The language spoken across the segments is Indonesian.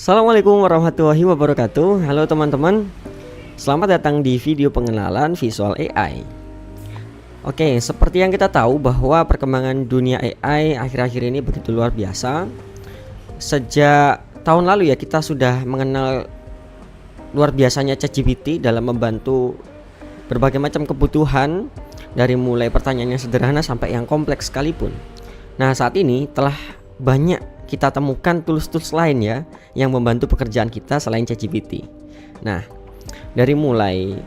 Assalamualaikum warahmatullahi wabarakatuh. Halo teman-teman, selamat datang di video pengenalan visual AI. Oke, seperti yang kita tahu bahwa perkembangan dunia AI akhir-akhir ini begitu luar biasa. Sejak tahun lalu ya, kita sudah mengenal luar biasanya ChatGPT dalam membantu berbagai macam kebutuhan, dari mulai pertanyaan yang sederhana sampai yang kompleks sekalipun. Nah, saat ini telah banyak kita temukan tools-tools lain ya yang membantu pekerjaan kita selain ChatGPT. Nah, dari mulai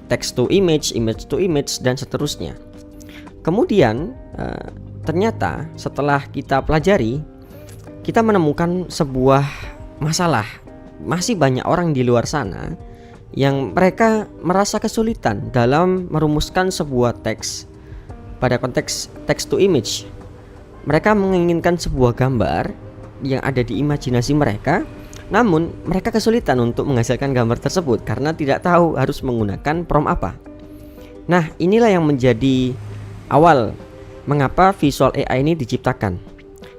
text to image, image to image, dan seterusnya. Kemudian ternyata setelah kita pelajari, kita menemukan sebuah masalah. Masih banyak orang di luar sana yang mereka merasa kesulitan dalam merumuskan sebuah teks pada konteks text to image. Mereka menginginkan sebuah gambar yang ada di imajinasi mereka, namun mereka kesulitan untuk menghasilkan gambar tersebut karena tidak tahu harus menggunakan prompt apa. Nah, inilah yang menjadi awal mengapa visual AI ini diciptakan.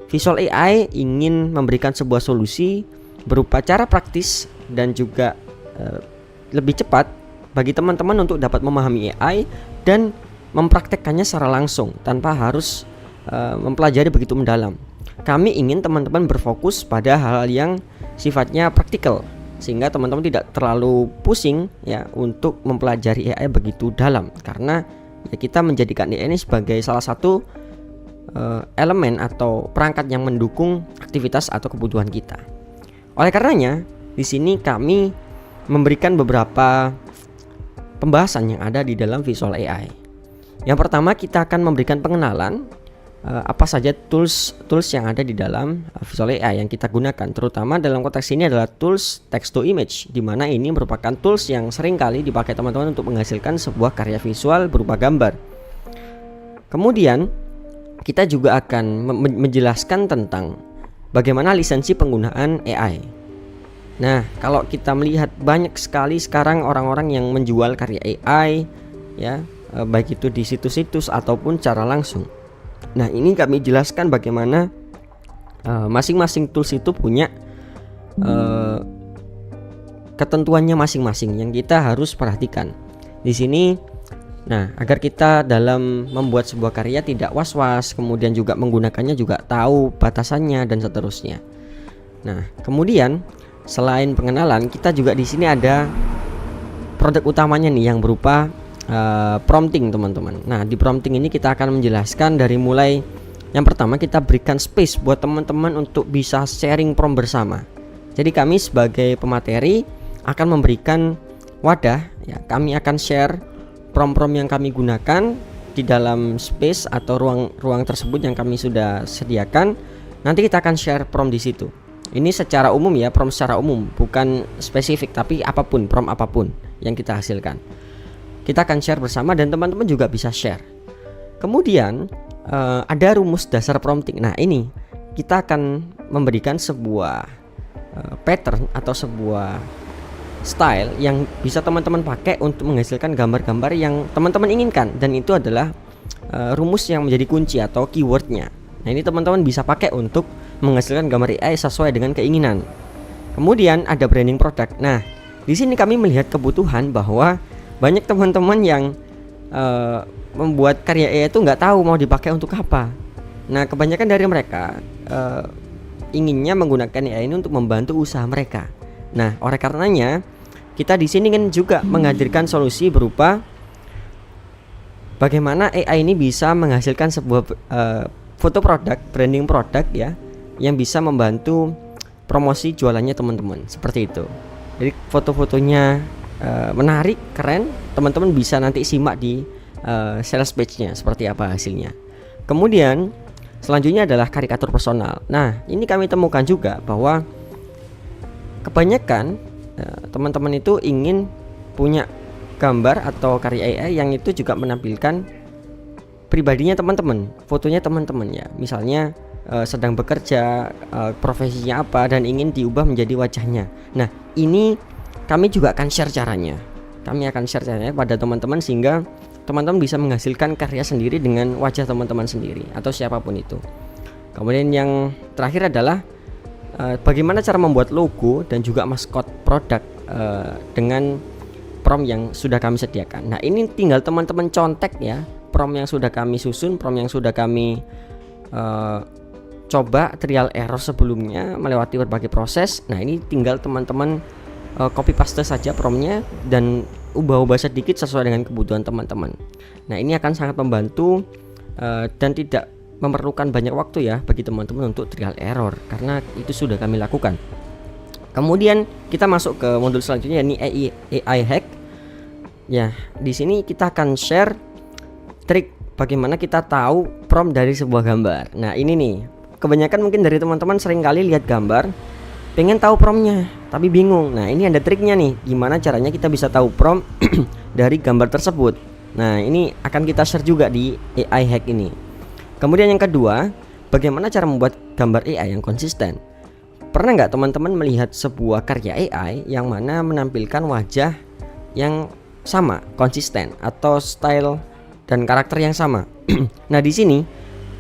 Visual AI ingin memberikan sebuah solusi berupa cara praktis dan juga lebih cepat bagi teman-teman untuk dapat memahami AI dan mempraktekkannya secara langsung tanpa harus mempelajari begitu mendalam. Kami ingin teman-teman berfokus pada hal-hal yang sifatnya praktikal, sehingga teman-teman tidak terlalu pusing ya untuk mempelajari AI begitu dalam, karena ya kita menjadikan AI ini sebagai salah satu elemen atau perangkat yang mendukung aktivitas atau kebutuhan kita. Oleh karenanya, di sini kami memberikan beberapa pembahasan yang ada di dalam visual AI. Yang pertama, kita akan memberikan pengenalan apa saja tools yang ada di dalam visual AI yang kita gunakan, terutama dalam konteks ini adalah tools text to image, di mana ini merupakan tools yang sering kali dipakai teman-teman untuk menghasilkan sebuah karya visual berupa gambar. Kemudian kita juga akan menjelaskan tentang bagaimana lisensi penggunaan AI. Nah, kalau kita melihat banyak sekali sekarang orang-orang yang menjual karya AI ya, baik itu di situs-situs ataupun secara langsung. Nah, ini kami jelaskan bagaimana masing-masing tools itu punya ketentuannya masing-masing yang kita harus perhatikan. Di sini, nah, agar kita dalam membuat sebuah karya tidak was-was, kemudian juga menggunakannya juga tahu batasannya dan seterusnya. Nah, kemudian selain pengenalan, kita juga di sini ada produk utamanya nih yang berupa prompting, teman-teman. Nah, di prompting ini kita akan menjelaskan dari mulai yang pertama, kita berikan space buat teman-teman untuk bisa sharing prompt bersama. Jadi kami sebagai pemateri akan memberikan wadah ya, kami akan share prompt-prompt yang kami gunakan di dalam space atau ruang tersebut yang kami sudah sediakan. Nanti kita akan share prompt di situ. Ini secara umum ya, prompt secara umum, bukan spesifik, tapi apapun, prompt apapun yang kita hasilkan, kita akan share bersama dan teman-teman juga bisa share. Kemudian ada rumus dasar prompting. Nah, ini kita akan memberikan sebuah pattern atau sebuah style yang bisa teman-teman pakai untuk menghasilkan gambar-gambar yang teman-teman inginkan, dan itu adalah rumus yang menjadi kunci atau keywordnya. Nah, ini teman-teman bisa pakai untuk menghasilkan gambar AI sesuai dengan keinginan. Kemudian ada branding produk. Nah, di sini kami melihat kebutuhan bahwa banyak teman-teman yang membuat karya AI itu nggak tahu mau dipakai untuk apa. Nah, kebanyakan dari mereka inginnya menggunakan AI ini untuk membantu usaha mereka. Nah, oleh karenanya kita di sini kan juga menghadirkan solusi berupa bagaimana AI ini bisa menghasilkan sebuah foto produk, branding produk ya, yang bisa membantu promosi jualannya teman-teman, seperti itu. Jadi foto-fotonya menarik, keren, teman-teman bisa nanti simak di sales page-nya seperti apa hasilnya. Kemudian selanjutnya adalah karikatur personal. Nah, ini kami temukan juga bahwa kebanyakan teman-teman itu ingin punya gambar atau karya AI yang itu juga menampilkan pribadinya teman-teman, fotonya teman-teman ya. Misalnya sedang bekerja, profesinya apa, dan ingin diubah menjadi wajahnya. Nah, ini kami juga akan share caranya. Kami akan share caranya pada teman-teman sehingga teman-teman bisa menghasilkan karya sendiri dengan wajah teman-teman sendiri atau siapapun itu. Kemudian yang terakhir adalah bagaimana cara membuat logo dan juga maskot produk dengan prompt yang sudah kami sediakan. Nah, ini tinggal teman-teman contek ya, prompt yang sudah kami susun, prompt yang sudah kami coba trial error sebelumnya melewati berbagai proses. Nah, ini tinggal teman-teman copy paste saja promptnya dan ubah-ubah sedikit sesuai dengan kebutuhan teman-teman. Nah, ini akan sangat membantu dan tidak memerlukan banyak waktu ya bagi teman-teman untuk trial error, karena itu sudah kami lakukan. Kemudian kita masuk ke modul selanjutnya, yakni AI hack. Ya, di sini kita akan share trik bagaimana kita tahu prompt dari sebuah gambar. Nah, ini nih, kebanyakan mungkin dari teman-teman sering kali lihat gambar, pengen tahu promptnya tapi bingung. Nah, ini ada triknya nih, gimana caranya kita bisa tahu prompt dari gambar tersebut. Nah, ini akan kita share juga di AI hack ini. Kemudian yang kedua, bagaimana cara membuat gambar AI yang konsisten. Pernah nggak teman-teman melihat sebuah karya AI yang mana menampilkan wajah yang sama, konsisten, atau style dan karakter yang sama? Nah, di sini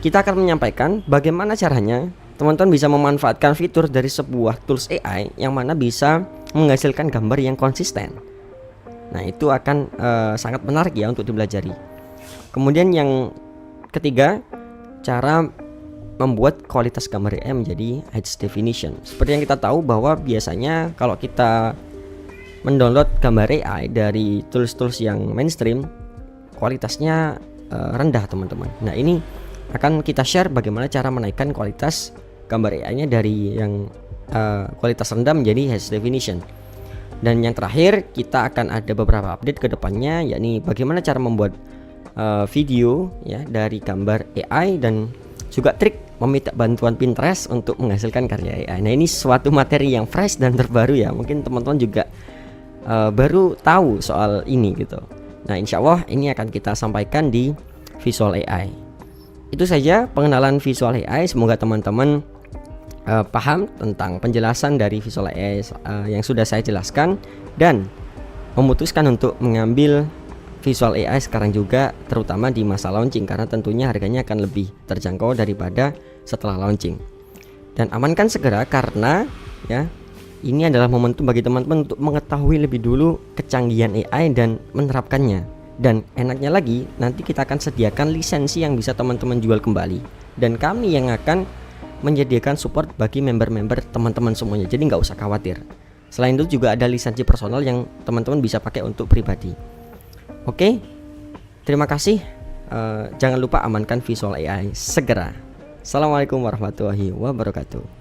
kita akan menyampaikan bagaimana caranya teman-teman bisa memanfaatkan fitur dari sebuah tools AI yang mana bisa menghasilkan gambar yang konsisten. Nah, itu akan sangat menarik ya untuk dipelajari. Kemudian yang ketiga, cara membuat kualitas gambar AI menjadi high definition. Seperti yang kita tahu bahwa biasanya kalau kita mendownload gambar AI dari tools-tools yang mainstream, kualitasnya rendah teman-teman. Nah, ini akan kita share bagaimana cara menaikkan kualitas gambar AI-nya dari yang kualitas rendah menjadi high definition. Dan yang terakhir, kita akan ada beberapa update ke depannya, yakni bagaimana cara membuat video ya dari gambar AI dan juga trik meminta bantuan Pinterest untuk menghasilkan karya AI. Nah, ini suatu materi yang fresh dan terbaru ya. Mungkin teman-teman juga baru tahu soal ini gitu. Nah, insya Allah ini akan kita sampaikan di Visual AI. Itu saja pengenalan Visual AI. Semoga teman-teman paham tentang penjelasan dari Visual AI yang sudah saya jelaskan dan memutuskan untuk mengambil Visual AI sekarang juga, terutama di masa launching, karena tentunya harganya akan lebih terjangkau daripada setelah launching. Dan amankan segera, karena ya ini adalah momentum bagi teman-teman untuk mengetahui lebih dulu kecanggihan AI dan menerapkannya. Dan enaknya lagi, nanti kita akan sediakan lisensi yang bisa teman-teman jual kembali, dan kami yang akan menyediakan support bagi member-member teman-teman semuanya. Jadi nggak usah khawatir. Selain itu juga ada lisensi personal yang teman-teman bisa pakai untuk pribadi. Oke, terima kasih. Jangan lupa amankan Visual AI segera. Assalamualaikum warahmatullahi wabarakatuh.